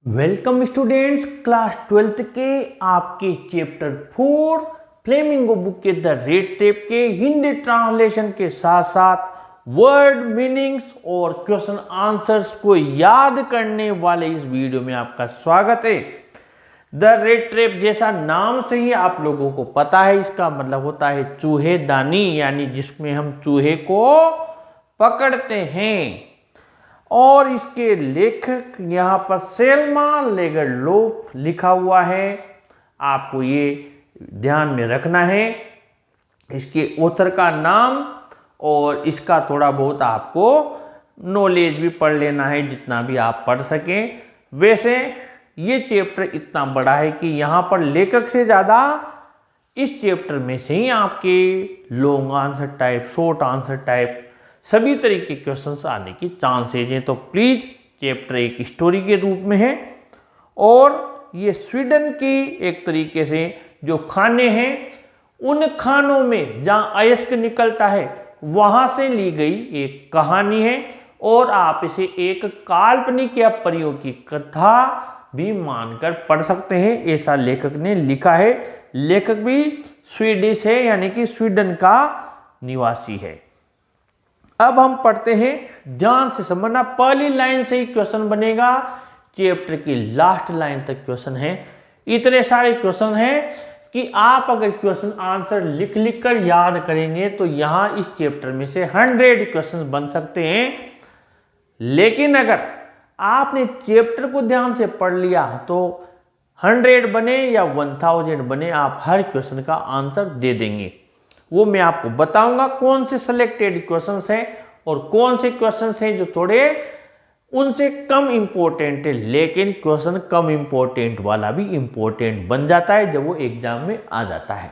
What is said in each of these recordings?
Welcome students, class 12th के आपके chapter 4 flamingo book के द रेड टेप के हिंदी ट्रांसलेशन के साथ साथ वर्ड मीनिंग्स और क्वेश्चन आंसर्स को याद करने वाले इस वीडियो में आपका स्वागत है। द रेड टेप जैसा नाम से ही आप लोगों को पता है, इसका मतलब होता है चूहेदानी, यानी जिसमें हम चूहे को पकड़ते हैं। और इसके लेखक यहाँ पर सेल्मा लेगरलोफ लिखा हुआ है, आपको ये ध्यान में रखना है। इसके ऑथर का नाम और इसका थोड़ा बहुत आपको नॉलेज भी पढ़ लेना है, जितना भी आप पढ़ सकें। वैसे ये चैप्टर इतना बड़ा है कि यहाँ पर लेखक से ज़्यादा इस चैप्टर में से ही आपके long answer type, short answer type सभी तरीके के क्वेश्चंस आने की चांसेज हैं। तो प्लीज चैप्टर एक स्टोरी के रूप में है और ये स्वीडन की एक तरीके से जो खाने हैं, उन खानों में जहाँ अयस्क निकलता है वहाँ से ली गई एक कहानी है और आप इसे एक काल्पनिक या परियों की कथा भी मानकर पढ़ सकते हैं, ऐसा लेखक ने लिखा है। लेखक भी स्वीडिश है, यानी कि स्वीडन का निवासी है। अब हम पढ़ते हैं, ध्यान से समझना। पहली लाइन से ही क्वेश्चन बनेगा, चैप्टर की लास्ट लाइन तक क्वेश्चन है। इतने सारे क्वेश्चन हैं कि आप अगर क्वेश्चन आंसर लिख लिख कर याद करेंगे तो यहाँ इस चैप्टर में से 100 क्वेश्चन बन सकते हैं। लेकिन अगर आपने चैप्टर को ध्यान से पढ़ लिया तो 100 बने या 1000 बने, आप हर क्वेश्चन का आंसर दे देंगे। वो मैं आपको बताऊंगा कौन से सिलेक्टेड क्वेश्चंस हैं और कौन से क्वेश्चंस हैं जो थोड़े उनसे कम इंपॉर्टेंट है, लेकिन क्वेश्चन कम इंपॉर्टेंट वाला भी इंपॉर्टेंट बन जाता है जब वो एग्जाम में आ जाता है।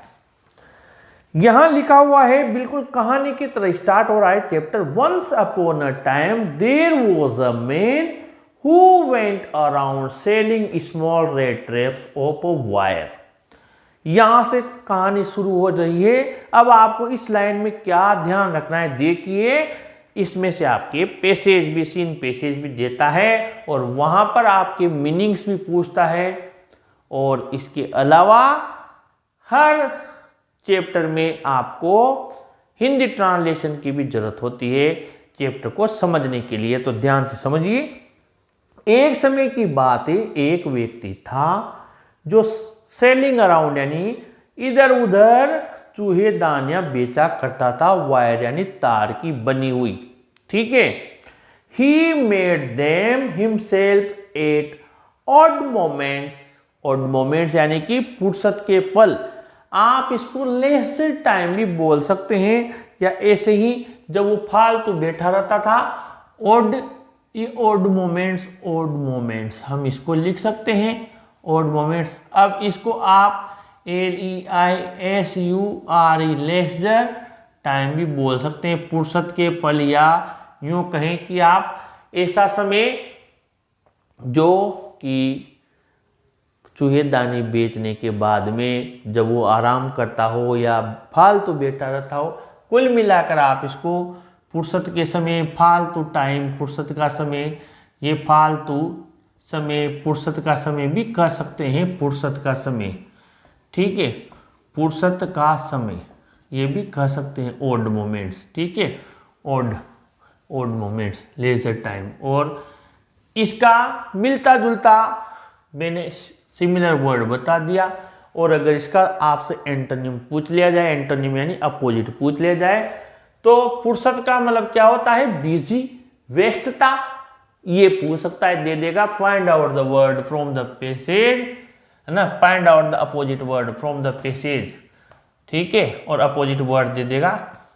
यहां लिखा हुआ है, बिल्कुल कहानी की तरह स्टार्ट हो रहा है chapter. Once upon a time there was a man who went around selling small red traps of a wire. यहां से कहानी शुरू हो रही है। अब आपको इस लाइन में क्या ध्यान रखना है, देखिए इसमें से आपके पैसेज भी, सीन पैसेज भी देता है और वहां पर आपके मीनिंग्स भी पूछता है। और इसके अलावा हर चैप्टर में आपको हिंदी ट्रांसलेशन की भी जरूरत होती है चैप्टर को समझने के लिए। तो ध्यान से समझिए। एक समय की बात है, एक व्यक्ति था जो सेलिंग अराउंड यानी इधर उधर चूहेदानियां बेचा करता था, वायर यानी तार की बनी हुई। ठीक है। He made them himself at odd moments. Odd moments यानी कि फुर्सत के पल। आप इसको लेजर टाइम भी बोल सकते हैं, या ऐसे ही जब वो फालतू बैठा रहता था। ऑड, ये ऑड मोमेंट्स, ऑड मोमेंट्स हम इसको लिख सकते हैं, ऑड मोमेंट्स। अब इसको आप LEISURE लेजर टाइम भी बोल सकते हैं, फुर्सत के पल, या यूं कहें कि आप ऐसा समय जो कि चूहेदानी बेचने के बाद में जब वो आराम करता हो या फालतू बैठा रहता हो, कुल मिलाकर आप इसको फुर्सत के समय, फालतू टाइम, फुर्सत का समय, ये फालतू समय, फुर्सत का समय भी कह सकते हैं, फुर्सत का समय। ठीक है, फुर्सत का समय ये भी कह सकते हैं, ओड मोमेंट्स। ठीक है, ओड मोमेंट्स, लेजर टाइम। और इसका मिलता जुलता मैंने सिमिलर वर्ड बता दिया। और अगर इसका आपसे एंटोनिम पूछ लिया जाए, एंटोनिम यानी अपोजिट पूछ लिया जाए, तो फुर्सत का मतलब क्या होता है, बिजी, व्यस्तता, ये पूछ सकता है, दे देगा find out the word from the passage, है ना, find out the opposite word from the passage. ठीक है, और अपोजिट वर्ड दे देगा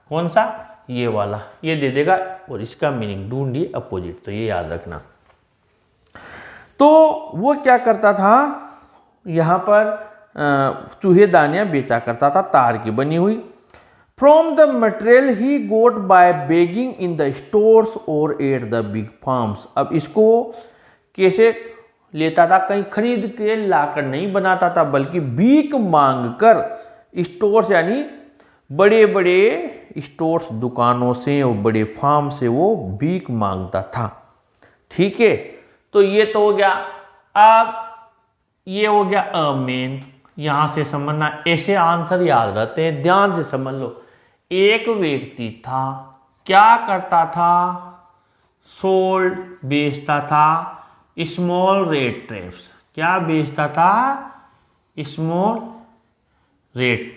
कौन सा, ये वाला, ये दे देगा और इसका मीनिंग ढूंढिए अपोजिट। तो ये याद रखना। तो वो क्या करता था, यहां पर चूहेदानियां बेचा करता था, तार की बनी हुई। From the material he got by begging in the stores or at the big farms। अब इसको कैसे लेता था, कहीं खरीद के लाकर नहीं बनाता था, बल्कि भीख मांग कर स्टोर्स यानी बड़े बड़े स्टोर्स, दुकानों से और बड़े फार्म से वो भीख मांगता था। ठीक है, तो ये तो हो गया अब ये हो गया अ मेन, यहां से समझना, ऐसे आंसर याद रहते हैं, ध्यान से समझ लो। एक व्यक्ति था, क्या करता था, सोल्ड बेचता था स्मॉल रेट ट्रैप्स। क्या बेचता था, स्मॉल रेट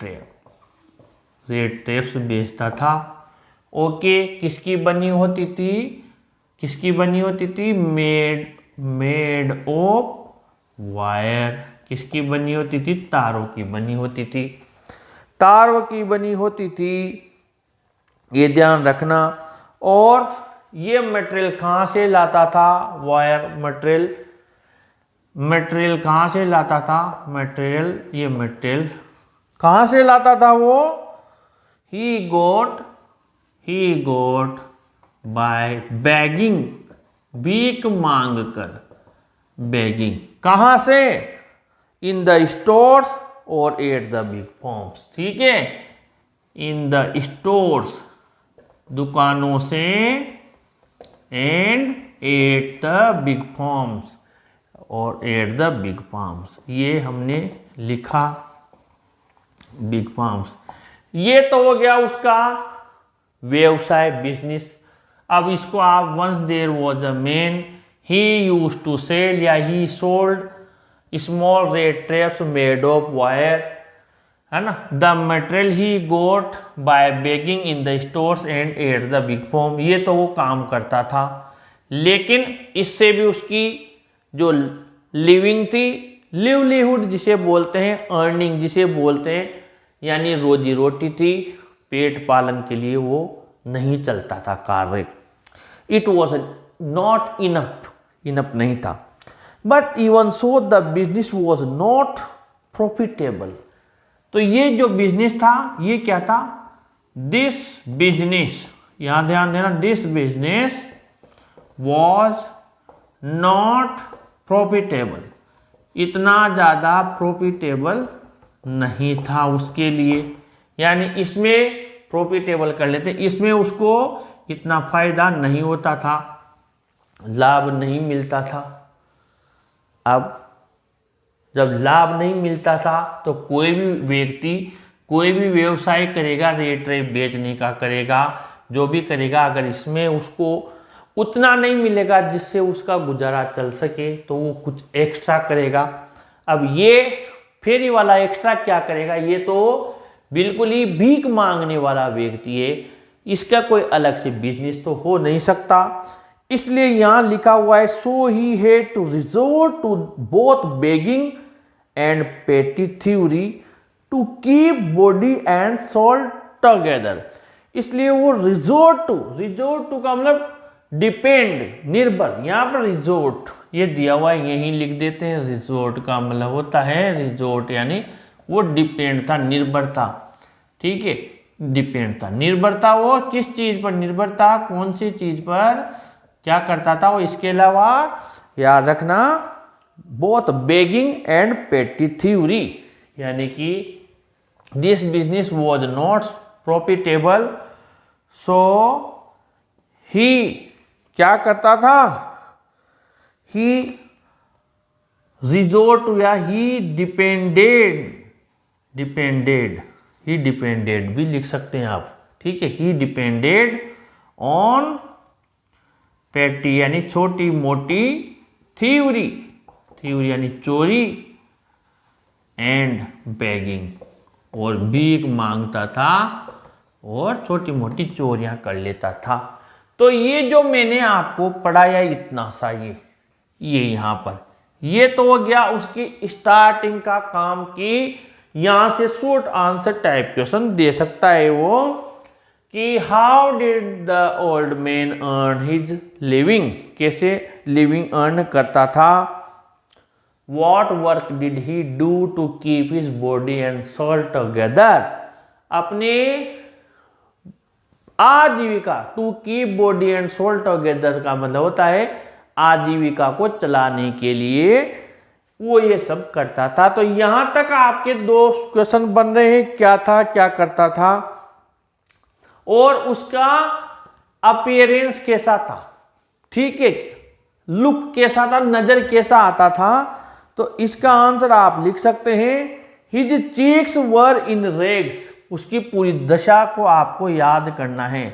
ट्रैप्स बेचता था। ओके, किसकी बनी होती थी, किसकी बनी होती थी, मेड ऑफ वायर। किसकी बनी होती थी, तारों की बनी होती थी, तारों की बनी होती थी, ये ध्यान रखना। और ये मटेरियल कहाँ से लाता था, वायर मटेरियल, मटेरियल कहाँ से लाता था, मटेरियल, ये मटेरियल कहाँ से लाता था वो, ही गोट बाय बैगिंग, भीख मांग कर, बेगिंग, कहाँ से, इन द स्टोर्स और एट द बिग फॉर्म्स। ठीक है, इन द स्टोर्स, दुकानों से, and at the big forms, और एट द बिग फार्म्स। ये हमने लिखा, बिग फार्म्स। ये तो हो गया उसका व्यवसाय, बिजनेस। अब इसको आप, once there was a man, he used to sell, या he sold small rat traps made of wire, है ना, the material he got by begging in the stores and at the big farm. ये तो वो काम करता था, लेकिन इससे भी उसकी जो लिविंग थी, लिवलीहुड जिसे बोलते हैं, अर्निंग जिसे बोलते हैं, यानी रोजी रोटी थी, पेट पालन के लिए वो नहीं चलता था कार्य। It was not enough, enough नहीं था। But even so the business was not profitable. तो ये जो बिजनेस था, ये क्या था, दिस बिजनेस, यहां ध्यान देना, this business was not profitable, इतना ज़्यादा प्रॉफिटेबल नहीं था उसके लिए। यानी इसमें प्रॉफिटेबल कर लेते, इसमें उसको इतना फायदा नहीं होता था, लाभ नहीं मिलता था। अब जब लाभ नहीं मिलता था तो कोई भी व्यक्ति कोई भी व्यवसाय करेगा, रेट बेचने का करेगा, जो भी करेगा, अगर इसमें उसको उतना नहीं मिलेगा जिससे उसका गुजारा चल सके, तो वो कुछ एक्स्ट्रा करेगा। अब ये फेरी वाला एक्स्ट्रा क्या करेगा, ये तो बिल्कुल ही भीख मांगने वाला व्यक्ति है, इसका कोई अलग से बिजनेस तो हो नहीं सकता। इसलिए यहां लिखा हुआ है, so he had to resort to both begging and petty theory to keep body and soul together. इसलिए वो रिजोर्ट टू का मतलब डिपेंड, निर्भर, यहाँ पर रिजोर्ट ये दिया हुआ है, यही लिख देते हैं। रिजोर्ट का मतलब होता है रिजोर्ट, यानी वो डिपेंड था, निर्भर था। ठीक है, डिपेंड था, निर्भर था। वो किस चीज पर निर्भर था, कौन सी चीज पर क्या करता था वो। इसके अलावा याद रखना, both begging and petty theory, यानी कि this business was not profitable, so he क्या करता था, ही रिजोर्ट या ही डिपेंडेड भी लिख सकते हैं आप। ठीक है, ही डिपेंडेड ऑन पेटी यानी छोटी मोटी, थ्योरी यानी चोरी, एंड बेगिंग और भीख मांगता था और छोटी मोटी चोरियां कर लेता था। तो ये जो मैंने आपको पढ़ाया इतना सा, ये यहाँ पर ये तो हो गया उसकी स्टार्टिंग का काम की। यहां से शॉर्ट आंसर टाइप क्वेश्चन दे सकता है वो कि how did the old man earn his living, कैसे लिविंग अर्न करता था। What work did he do to keep his body and soul together, अपने आजीविका, to keep body and soul together का मतलब होता है आजीविका को चलाने के लिए वो ये सब करता था। तो यहां तक आपके दो क्वेश्चन बन रहे हैं, क्या था, क्या करता था और उसका अपीयरेंस कैसा था। ठीक है, लुक कैसा था, नजर कैसा आता था? तो इसका आंसर आप लिख सकते हैं हिज चीक्स वर इन रेग्स। उसकी पूरी दशा को आपको याद करना है।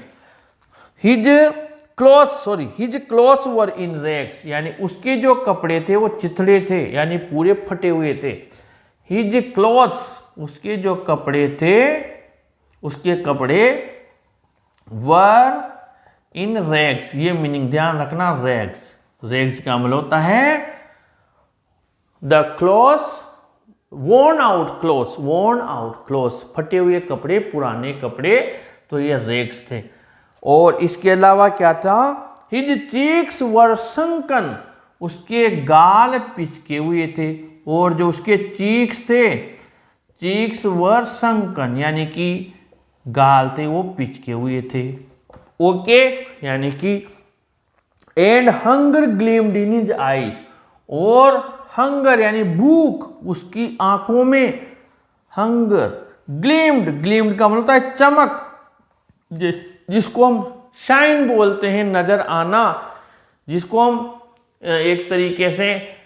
हिज क्लॉथ्स वर इन रेग्स, यानी उसके जो कपड़े थे वो चिथड़े थे, यानी पूरे फटे हुए थे। हिज क्लॉथ्स, उसके जो कपड़े थे, उसके कपड़े वर इन रैग्स, ये मीनिंग ध्यान रखना। रैग्स का मतलब होता है the clothes, worn out clothes, फटे हुए कपड़े, पुराने कपड़े, तो ये रैग्स थे। और इसके अलावा क्या था? हिज चीक्स वर sunken, उसके गाल पिचके हुए थे। और जो उसके चीक्स थे, चीक्स वर sunken, यानी कि गाल थे वो पिचके हुए थे। ओके, यानी कि and hunger gleamed in his eyes, और हंगर यानी भूख उसकी आंखों में। हंगर, ग्लीम्ड का मतलब होता है चमक, जिसको हम शाइन बोलते हैं, नजर आना, जिसको हम एक तरीके से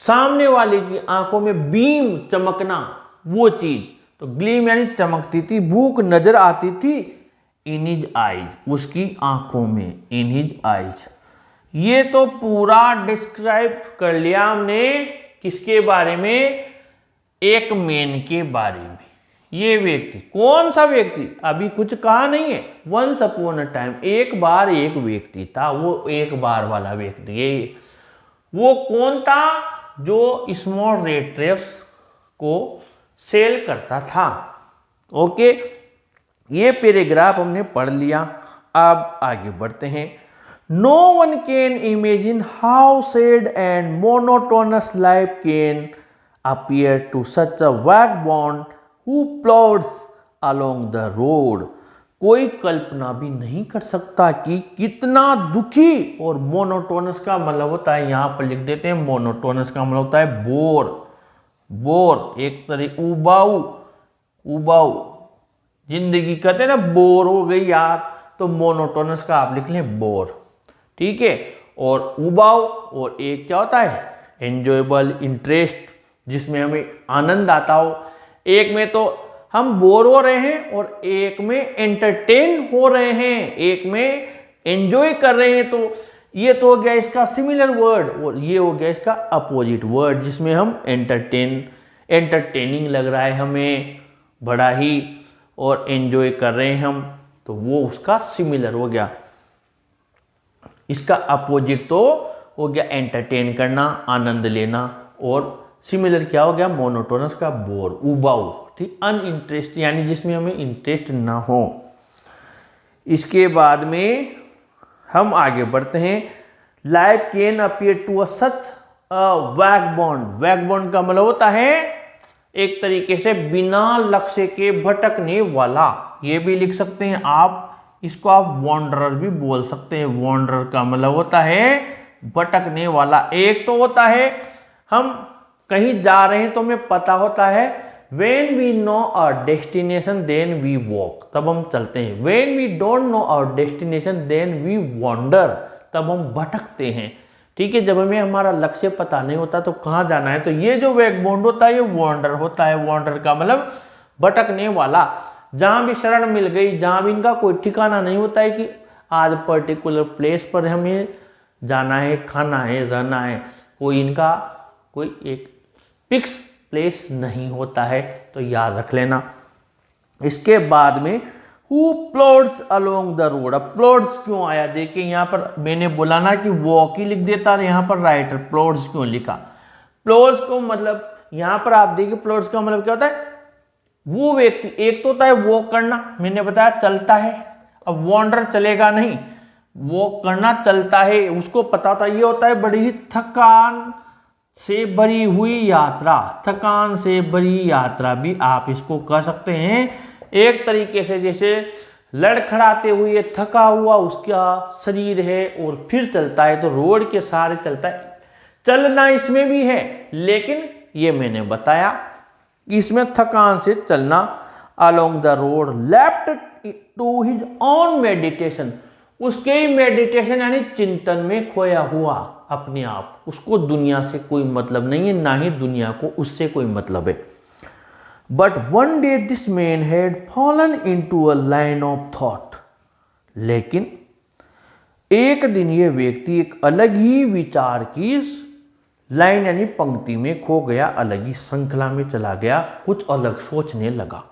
सामने वाले की आंखों में बीम, चमकना, वो चीज। तो ग्लीम यानी चमकती थी, भूख नजर आती थी। इन हिज आईज, उसकी आंखों में, इन हिज आईज। ये तो पूरा डिस्क्राइब कर लिया हमने किसके बारे में? एक मैन के बारे में। ये व्यक्ति कौन सा व्यक्ति? अभी कुछ कहा नहीं है। वंस अपॉन अ टाइम, एक बार एक व्यक्ति था, वो एक बार वाला व्यक्ति। ये वो कौन था? जो स्मॉल रेड ट्रैप्स को सेल करता था। ओके, ये पैराग्राफ हमने पढ़ लिया। अब आगे बढ़ते हैं। No one can imagine how sad and monotonous life can appear to such a vagabond who plods along the road. कोई कल्पना भी नहीं कर सकता कि कितना दुखी, और मोनोटोनस का मतलब होता है, यहां पर लिख देते हैं, मोनोटोनस का मतलब होता है बोर, एक तरह उबाऊ जिंदगी, कहते हैं ना बोर हो गई यार, तो मोनोटोनस का आप लिख लें बोर। ठीक है, और उबाऊ, और एक क्या होता है? एंजॉयबल, इंटरेस्ट, जिसमें हमें आनंद आता हो। एक में तो हम बोर हो रहे हैं, और एक में एंटरटेन हो रहे हैं, एक में एंजॉय कर रहे हैं। तो ये तो हो गया इसका सिमिलर वर्ड, और ये हो गया इसका अपोजिट वर्ड, जिसमें हम एंटरटेनिंग लग रहा है हमें बड़ा ही, और एंजॉय कर रहे हैं हम, तो वो उसका सिमिलर हो गया। इसका अपोजिट तो हो गया एंटरटेन करना, आनंद लेना, और सिमिलर क्या हो गया? मोनोटोनस का बोर, उबाऊ, ठीक, अनइंटरेस्ट, यानी जिसमें हमें इंटरेस्ट ना हो। इसके बाद में हम आगे बढ़ते हैं। Life can appear to a such vagabond का मतलब होता है एक तरीके से बिना लक्ष्य के भटकने वाला। ये भी लिख सकते हैं आप, इसको आप वॉन्डरर भी बोल सकते हैं। वॉन्डरर का मतलब होता है भटकने वाला। एक तो होता है हम कहीं जा रहे हैं तो हमें पता होता है, when we know our destination then we walk, तब हम चलते हैं। when we don't know our destination then we wander, तब हम भटकते हैं। ठीक है, जब हमें हमारा लक्ष्य पता नहीं होता तो कहाँ जाना है, तो ये जो वैगबॉन्ड होता है ये वॉन्डर होता है। वॉन्डर का मतलब भटकने वाला, जहां भी शरण मिल गई, जहां भी इनका कोई ठिकाना नहीं होता है कि आज पर्टिकुलर प्लेस पर हमें जाना है, खाना है, रहना है, कोई इनका कोई एक फिक्स प्लेस नहीं होता है, तो याद रख लेना। इसके बाद में Who plods along the road, अब प्लॉड्स क्यों आया? देखिए यहाँ पर मैंने बोला ना कि वॉक ही लिख देता, यहाँ पर राइटर प्लॉड्स क्यों लिखा? प्लॉड्स को मतलब यहाँ पर आप देखिए प्लॉड्स का मतलब क्या होता है? वो व्यक्ति, एक तो होता है वॉक करना, मैंने बताया चलता है। अब वॉन्डर चलेगा नहीं, वॉक करना, चलता है, उसको पता था ये होता है बड़ी ही थकान से भरी हुई यात्रा। थकान से भरी यात्रा भी आप इसको कह सकते हैं एक तरीके से, जैसे लड़खड़ाते हुए थका हुआ उसका शरीर है और फिर चलता है, तो रोड के सहारे चलता है। चलना इसमें भी है, लेकिन ये मैंने बताया कि इसमें थकान से चलना। Along the road left to his own meditation, उसके ही मेडिटेशन यानी चिंतन में खोया हुआ अपने आप, उसको दुनिया से कोई मतलब नहीं है, ना ही दुनिया को उससे कोई मतलब है। But one day this man had fallen into a line of thought, लेकिन एक दिन ये व्यक्ति एक अलग ही विचार की लाइन यानी पंक्ति में खो गया, अलग ही श्रृंखला में चला गया, कुछ अलग सोचने लगा।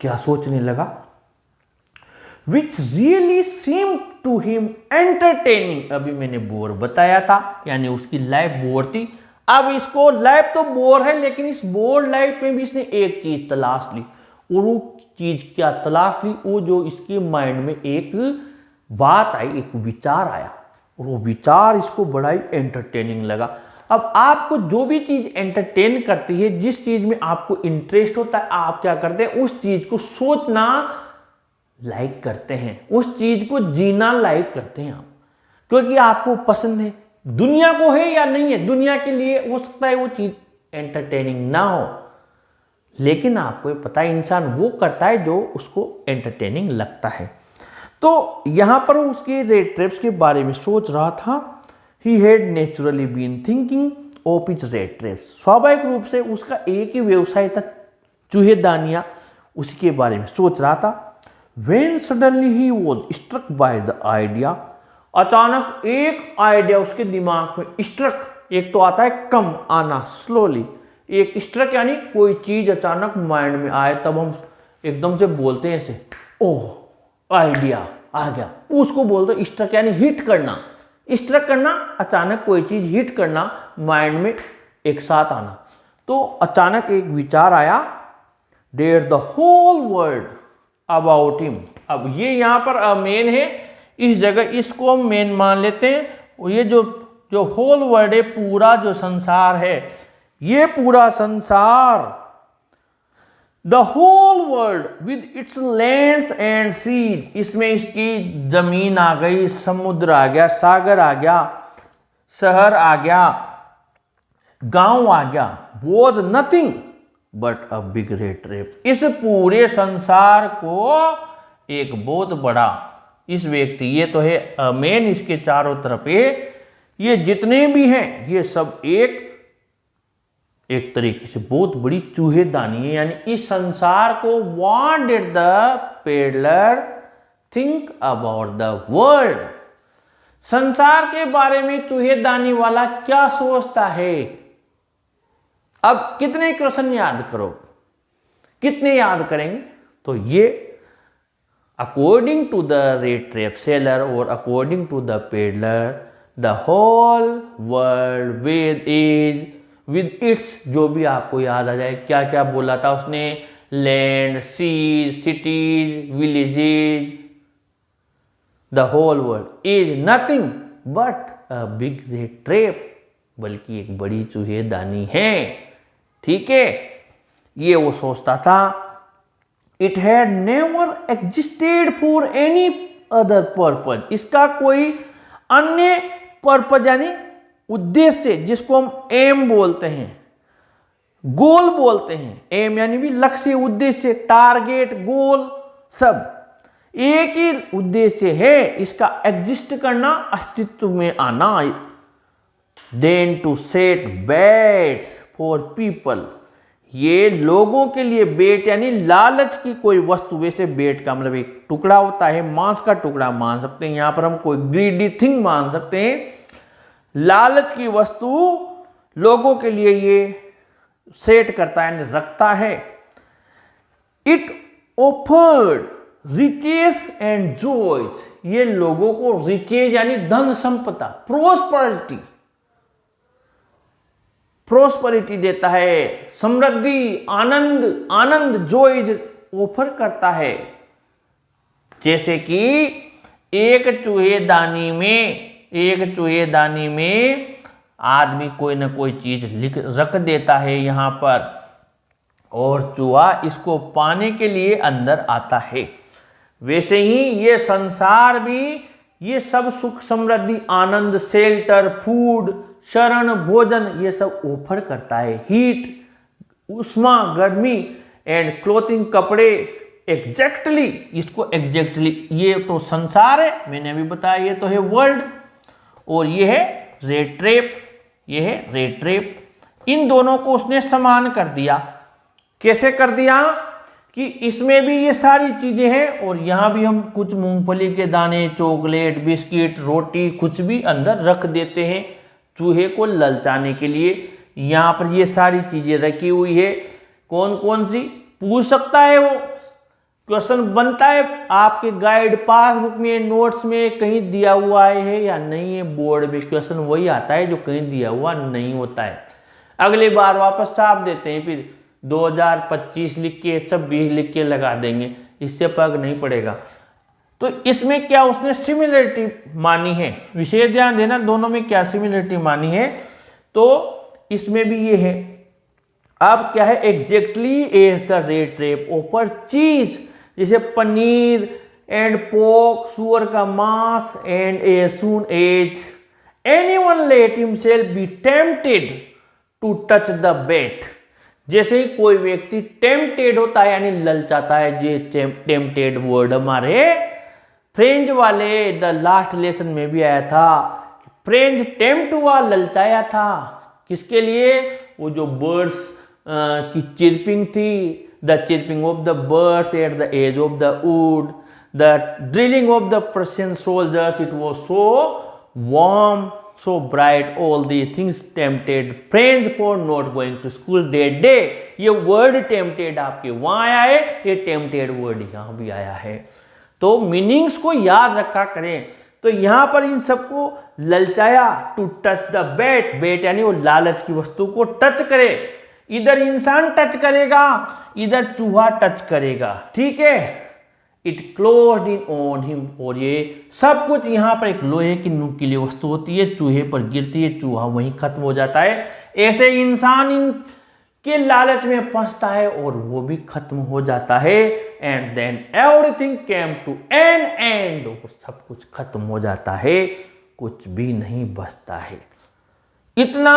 क्या सोचने लगा? Which really seem to him entertaining. अभी मैंने बोर बताया था, यानी उसकी लाइफ बोर थी। अब इसको लाइफ तो बोर है, लेकिन इस बोर लाइफ में भी इसने एक चीज तलाश ली। और वो चीज क्या तलाश ली? वो जो इसके माइंड में एक बात आई, एक विचार आया, और वो विचार इसको बड़ा ही एंटरटेनिंग लगा। अब आपको जो भी चीज एंटरटेन करती है, जिस चीज में आपको इंटरेस्ट होता है, आप क्या करते हैं? उस चीज को सोचना लाइक करते हैं, उस चीज को जीना लाइक करते हैं आप, क्योंकि आपको पसंद है। दुनिया को है या नहीं है, दुनिया के लिए हो सकता है वो चीज एंटरटेनिंग ना हो, लेकिन आपको पता है इंसान वो करता है जो उसको एंटरटेनिंग लगता है। तो यहां पर उसके रेड ट्रैप्स के बारे में सोच रहा था। He had naturally been thinking of his red traps. स्वाभाविक रूप से उसका एक ही व्यवसाय था, चूहेदानियां, उसी के बारे में सोच रहा था। When suddenly he was struck by the idea, अचानक एक आइडिया उसके दिमाग में स्ट्रक, एक तो आता है कम आना स्लोली, एक स्ट्रक यानी कोई चीज अचानक माइंड में आए, तब हम एकदम से बोलते हैं ऐसे, ओह आइडिया आ गया, उसको बोलते हैं स्ट्रक यानी हिट करना। स्ट्रक करना, अचानक कोई चीज हिट करना, माइंड में एक साथ आना। तो अचानक एक विचार आया, there the whole world about him. अब ये यहां पर मेन है, इस जगह इसको हम मेन मान लेते हैं। और ये जो होल वर्ल्ड है, पूरा जो संसार है, ये पूरा संसार, the whole world with its lands and seas, इसमें इसकी जमीन आ गई, समुद्र आ गया, सागर आ गया, शहर आ गया, गांव आ गया, was nothing but a big red trap. इस पूरे संसार को एक बहुत बड़ा, इस व्यक्ति, ये तो है मेन, इसके चारों तरफ ये जितने भी हैं, ये सब एक तरीके से बहुत बड़ी चूहेदानी है। यानी इस संसार को, what did the peddler think about the world, संसार के बारे में चूहेदानी वाला क्या सोचता है। अब कितने क्वेश्चन याद करो, कितने याद करेंगे? तो ये according to the rat trap seller और according to the peddler, the whole world with its, जो भी आपको याद आ जाए, क्या क्या बोला था उसने, land, sea, cities, villages, the whole world is nothing but a big red trap, बल्कि एक बड़ी चूहेदानी है। ठीक है, ये वो सोचता था। It had never existed for any other purpose, इसका कोई अन्य पर्पज यानी उद्देश्य, जिसको हम एम बोलते हैं, गोल बोलते हैं। एम यानी भी लक्ष्य, उद्देश्य, टारगेट, गोल, सब एक ही उद्देश्य है, इसका एग्जिस्ट करना, अस्तित्व में आना। Then to set bets for people, ये लोगों के लिए बेट यानी लालच की कोई वस्तु, वैसे बेट का मतलब एक टुकड़ा होता है, मांस का टुकड़ा मान सकते हैं, यहां पर हम कोई ग्रीडी थिंग मान सकते हैं। लालच की वस्तु लोगों के लिए ये सेट करता है यानी रखता है। It offered riches and joys, ये लोगों को रिचेज यानी धन संपदा, प्रोस्पेरिटी देता है, समृद्धि, आनंद जॉयज ऑफर करता है। जैसे कि एक चूहेदानी में आदमी कोई ना कोई चीज रख देता है यहां पर, और चूहा इसको पाने के लिए अंदर आता है। वैसे ही ये संसार भी, ये सब सुख, समृद्धि, आनंद, शेल्टर, फूड, शरण, भोजन, ये सब ऑफर करता है। हीट, उष्मा, गर्मी, एंड क्लोथिंग, कपड़े, एग्जैक्टली, इसको एग्जैक्टली, ये तो संसार है, मैंने अभी बताया, ये तो है वर्ल्ड, और ये है रेट रेप, ये है रेट रेप। इन दोनों को उसने समान कर दिया। कैसे कर दिया कि इसमें भी ये सारी चीजें हैं और यहां भी हम कुछ मूंगफली के दाने, चॉकलेट, बिस्किट, रोटी, कुछ भी अंदर रख देते हैं चूहे को ललचाने के लिए। यहां पर ये सारी चीजें रखी हुई है। कौन कौन सी पूछ सकता है, वो क्वेश्चन बनता है आपके गाइड पासबुक में, नोट्स में कहीं दिया हुआ है या नहीं है। बोर्ड में क्वेश्चन वही आता है जो कहीं दिया हुआ नहीं होता है। अगली बार वापस छाप देते हैं, फिर 2025 लिख के 26 लिख के लगा देंगे, इससे फर्क नहीं पड़ेगा। तो इसमें क्या उसने सिमिलरिटी मानी है, विशेष ध्यान देना दोनों में क्या सिमिलरिटी मानी है। तो इसमें भी ये है, अब क्या है, exactly as the rat trap offer cheese, जैसे पनीर एंड पोर्क, सुअर का मांस, and a soon as anyone let himself be tempted to touch the bait. जैसे ही कोई व्यक्ति टेम्प्टेड होता है यानी ललचाता है, ये टेम्प्टेड वर्ड हमारे फ्रेंच वाले द लास्ट लेसन में भी आया था। फ्रेंच टेम्प्ट हुआ, ललचाया था, किसके लिए, वो जो बर्ड्स की चिरपिंग थी, the chirping of the birds at the edge of the wood, the drilling of the Persian soldiers, it was so warm, so bright, all these things tempted friends for not going to school that day। ये word tempted आपके वहां आया है, ये tempted word यहां भी आया है। तो मीनिंग्स को याद रखा करें। तो यहां पर इन सबको ललचाया, टू टच द बेट, बेट यानी वो लालच की वस्तु को टच करे। इधर इंसान टच करेगा, इधर चूहा टच करेगा, ठीक है। It closed in on him, और ये सब कुछ यहाँ पर एक लोहे की नुकीली वस्तु होती है, चूहे पर गिरती है, चूहा वहीं खत्म हो जाता है। ऐसे इंसान इनके लालच में फंसता है और वो भी खत्म हो जाता है। And then everything came to an end, और सब कुछ खत्म हो जाता है, कुछ भी नहीं बचता है। इतना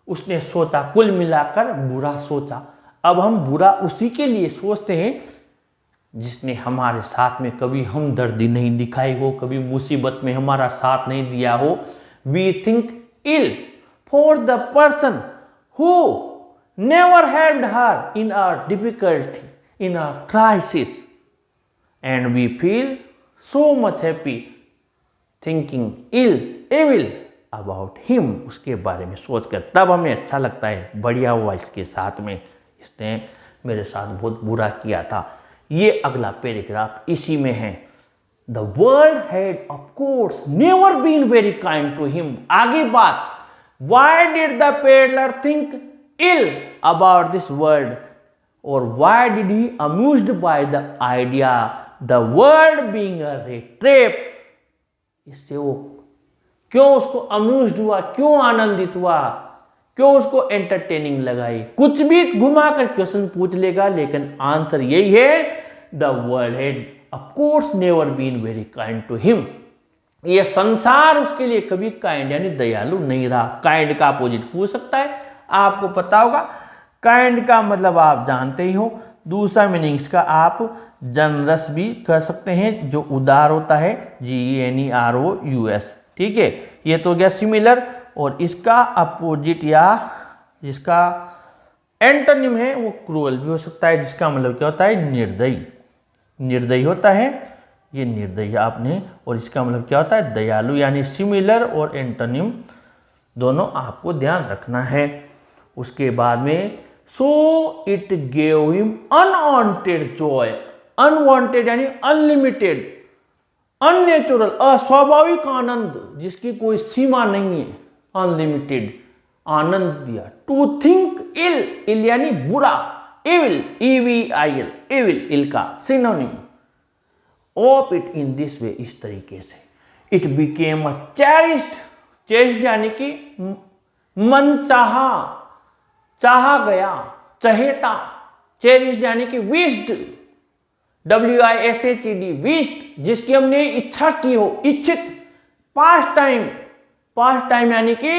उसने सोचा, कुल मिलाकर बुरा सोचा। अब हम बुरा उसी के लिए सोचते हैं जिसने हमारे साथ में कभी हमदर्दी नहीं दिखाई हो, कभी मुसीबत में हमारा साथ नहीं दिया हो। We think ill for the person who never helped her in our difficulty, in our crisis, and we feel so much happy thinking ill evil about him, उसके बारे में सोचकर तब हमें अच्छा लगता है, बढ़िया हुआ इसके साथ में, इसने मेरे साथ बहुत बुरा किया था। ये अगला पैराग्राफ इसी में है। The world had of course never been very kind to him. आगे बात, why did the peddler think ill about this world, और why did he amused by the idea the world being a trap. इससे वो क्यों उसको amused हुआ, क्यों आनंदित हुआ, क्यों उसको एंटरटेनिंग लगाई। कुछ भी घुमा कर क्वेश्चन पूछ लेगा, लेकिन आंसर यही है, the world had of course never been very kind to him. ये संसार उसके लिए कभी काइंड यानी दयालु नहीं रहा। काइंड का अपोजिट पूछ सकता है, आपको पता होगा। काइंड का मतलब आप जानते ही हो। दूसरा मीनिंग्स का आप जनरस भी कह सकते हैं, जो उदार होता है, GENEROUS, ठीक है। ये तो गया सिमिलर, और इसका अपोजिट या जिसका एंटोनिम है वो क्रूअल भी हो सकता है, जिसका मतलब क्या होता है, निर्दयी। निर्दयी होता है, ये निर्दयी आपने, और इसका मतलब क्या होता है, दयालु। यानी सिमिलर और एंटोनिम दोनों आपको ध्यान रखना है। उसके बाद में so it gave him unwanted Joy. Unwanted यानी अनलिमिटेड, अननेचुरल, अस्वाभाविक आनंद जिसकी कोई सीमा नहीं है, अनलिमिटेड आनंद दिया। टू थिंक इल, इल यानी बुरा, इविल, EVIL, इविल, इल का synonym, of it in this way, इस तरीके से। It became a cherished, cherished यानी कि मन चाहा, चाहा गया, चहेता। चेरिस्ड यानी कि विश्ड, WISHED, विश्ड, जिसकी हमने इच्छा की हो, इच्छित। पास्ट टाइम, पास्ट टाइम यानी कि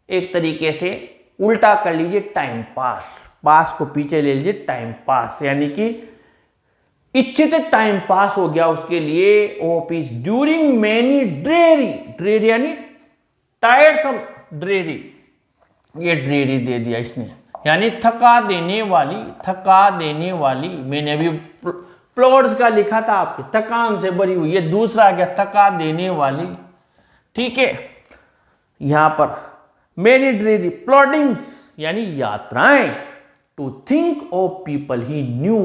एक तरीके से उल्टा कर लीजिए, टाइम पास। पास को पीछे ले लीजिए, टाइम पास यानी कि इच्छित टाइम पास हो गया उसके लिए। ऑफिस ड्यूरिंग मैनी ड्रेरी यानी टायरसम ड्रेरी, ये ड्रेरी दे दिया इसने, यानी थका देने वाली। मैंने अभी प्लॉट्स का लिखा था आपके, थकान से भरी हुई, ये दूसरा आ गया थका देने वाली। ठीक है, यहां पर मैनी ड्रेरी प्लॉटिंग्स यानी यात्राएं, to think of people he knew,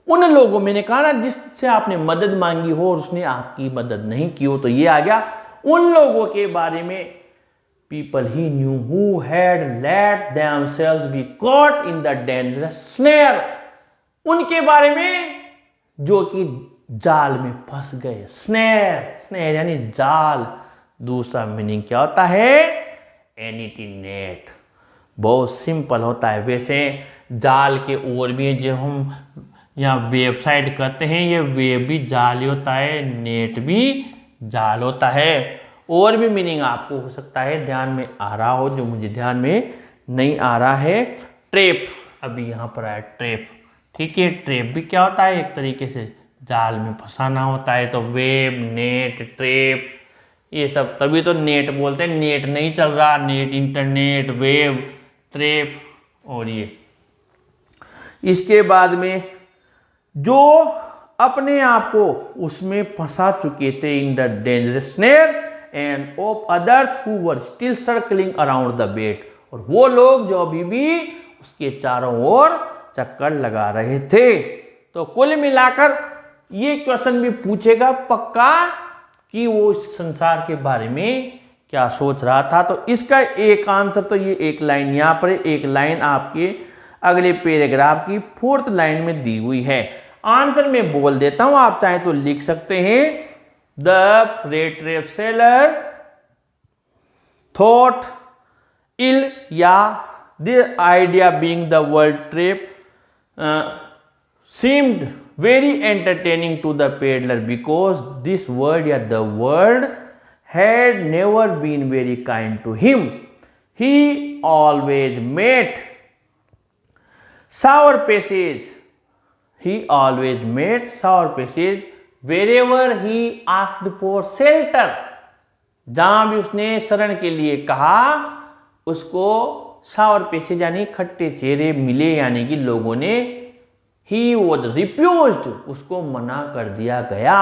उन लोगों, मैंने कहा ना जिससे आपने मदद मांगी हो और उसने आपकी मदद नहीं की हो, तो ये आ गया उन लोगों के बारे में। People he knew who had let themselves be caught in the dangerous snare, उनके बारे में जो कि जाल में फंस गए। स्नेयर यानी जाल, दूसरा मीनिंग क्या होता है? Annuity net. बहुत सिंपल होता है। वैसे जाल के और भी जो हम यहाँ वेबसाइट करते हैं, ये वेब भी जाल ही होता है, नेट भी जाल होता है। और भी मीनिंग आपको हो सकता है ध्यान में आ रहा हो, जो मुझे ध्यान में नहीं आ रहा है। ट्रैप, अभी यहाँ पर आया ट्रैप। ठीक है, ट्रैप भी क्या होता है? एक तरीके से जाल में फंसाना होता है। तो वेब, नेट, ट्रैप, ये सब, तभी तो नेट बोलते हैं। नेट नहीं चल रहा, नेट, इंटरनेट, वेब, ट्रैप। और ये इसके बाद में जो अपने आप को उसमें फंसा चुके थे, in the dangerous snare and of others who were still circling around the bait, और वो लोग जो अभी भी उसके चारों ओर चक्कर लगा रहे थे। तो कुल मिलाकर ये क्वेश्चन भी पूछेगा पक्का कि वो इस संसार के बारे में क्या सोच रहा था। तो इसका एक आंसर तो ये एक लाइन यहाँ पर, एक लाइन आपके अगले पैराग्राफ की 4th लाइन में दी हुई है। आंसर में बोल देता हूं, आप चाहे तो लिख सकते हैं। The rat trap seller thought ill, या the idea being the world trap seemed very entertaining to the peddler because this world, yeah, the world had never been very kind to him. He always met sour passage. He always met sour passage wherever he asked for shelter. जहां भी उसने शरण के लिए कहा, उसको सावर passage यानी खट्टे चेहरे मिले, यानी कि लोगों ने He was refused, उसको मना कर दिया गया।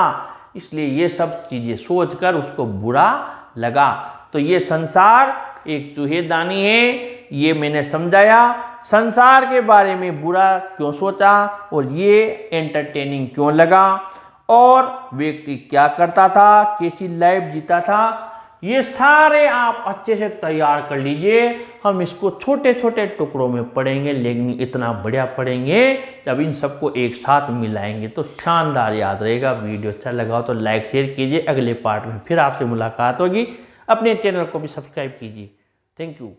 इसलिए ये सब चीजें सोचकर उसको बुरा लगा। तो ये संसार एक चूहेदानी है, ये मैंने समझाया। संसार के बारे में बुरा क्यों सोचा और ये एंटरटेनिंग क्यों लगा, और व्यक्ति क्या करता था, कैसी लाइफ जीता था, ये सारे आप अच्छे से तैयार कर लीजिए। हम इसको छोटे छोटे टुकड़ों में पढ़ेंगे, लेकिन इतना बढ़िया पढ़ेंगे जब इन सबको एक साथ मिलाएंगे तो शानदार याद रहेगा। वीडियो अच्छा लगा हो तो लाइक शेयर कीजिए। अगले पार्ट में फिर आपसे मुलाकात होगी। अपने चैनल को भी सब्सक्राइब कीजिए। Thank you.